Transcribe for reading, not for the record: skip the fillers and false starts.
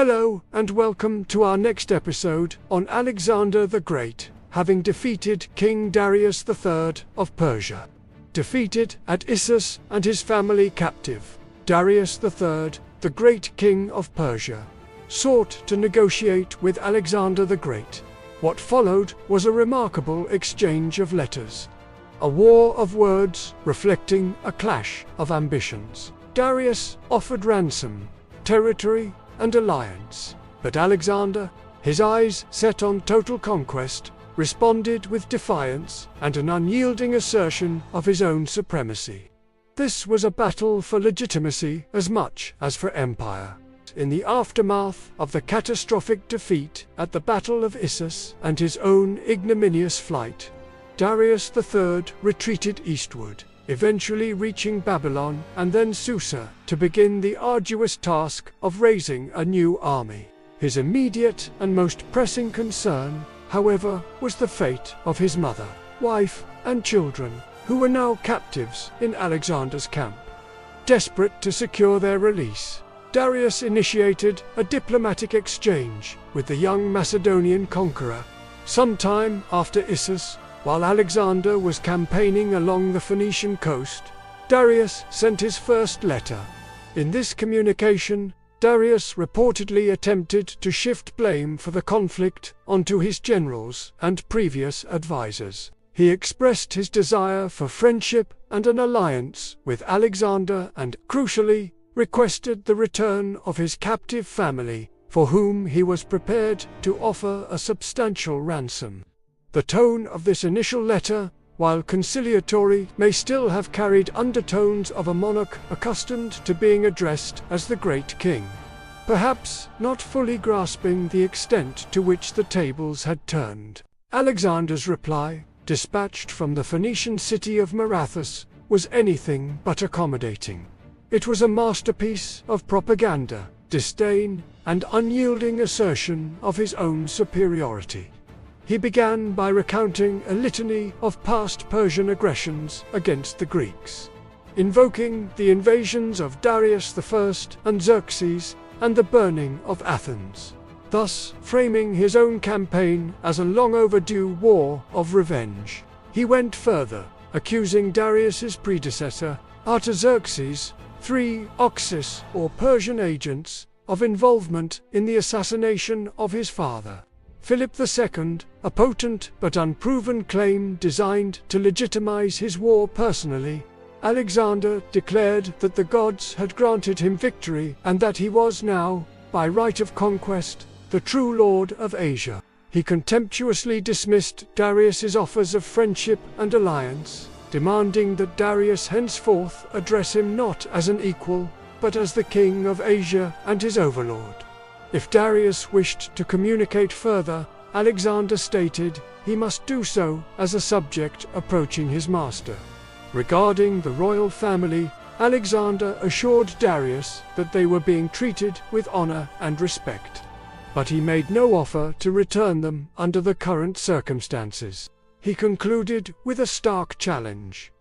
Hello and welcome to our next episode on Alexander the Great, having defeated King Darius III of Persia. Defeated at Issus and his family captive, Darius III, the great king of Persia, sought to negotiate with Alexander the Great. What followed was a remarkable exchange of letters. A war of words reflecting a clash of ambitions. Darius offered ransom, territory, and alliance, but Alexander, his eyes set on total conquest, responded with defiance and an unyielding assertion of his own supremacy. This was a battle for legitimacy as much as for empire. In the aftermath of the catastrophic defeat at the Battle of Issus and his own ignominious flight, Darius III retreated eastward, eventually reaching Babylon and then Susa to begin the arduous task of raising a new army. His immediate and most pressing concern, however, was the fate of his mother, wife, and children, who were now captives in Alexander's camp. Desperate to secure their release, Darius initiated a diplomatic exchange with the young Macedonian conqueror. Sometime after Issus, while Alexander was campaigning along the Phoenician coast, Darius sent his first letter. In this communication, Darius reportedly attempted to shift blame for the conflict onto his generals and previous advisors. He expressed his desire for friendship and an alliance with Alexander and, crucially, requested the return of his captive family, for whom he was prepared to offer a substantial ransom. The tone of this initial letter, while conciliatory, may still have carried undertones of a monarch accustomed to being addressed as the great king, perhaps not fully grasping the extent to which the tables had turned. Alexander's reply, dispatched from the Phoenician city of Marathus, was anything but accommodating. It was a masterpiece of propaganda, disdain, and unyielding assertion of his own superiority. He began by recounting a litany of past Persian aggressions against the Greeks, invoking the invasions of Darius I and Xerxes and the burning of Athens, thus framing his own campaign as a long-overdue war of revenge. He went further, accusing Darius's predecessor, Artaxerxes III, Oxus, or Persian agents, of involvement in the assassination of his father, Philip II, a potent but unproven claim designed to legitimize his war personally. Alexander declared that the gods had granted him victory and that he was now, by right of conquest, the true lord of Asia. He contemptuously dismissed Darius's offers of friendship and alliance, demanding that Darius henceforth address him not as an equal, but as the king of Asia and his overlord. If Darius wished to communicate further, Alexander stated he must do so as a subject approaching his master. Regarding the royal family, Alexander assured Darius that they were being treated with honor and respect, but he made no offer to return them under the current circumstances. He concluded with a stark challenge.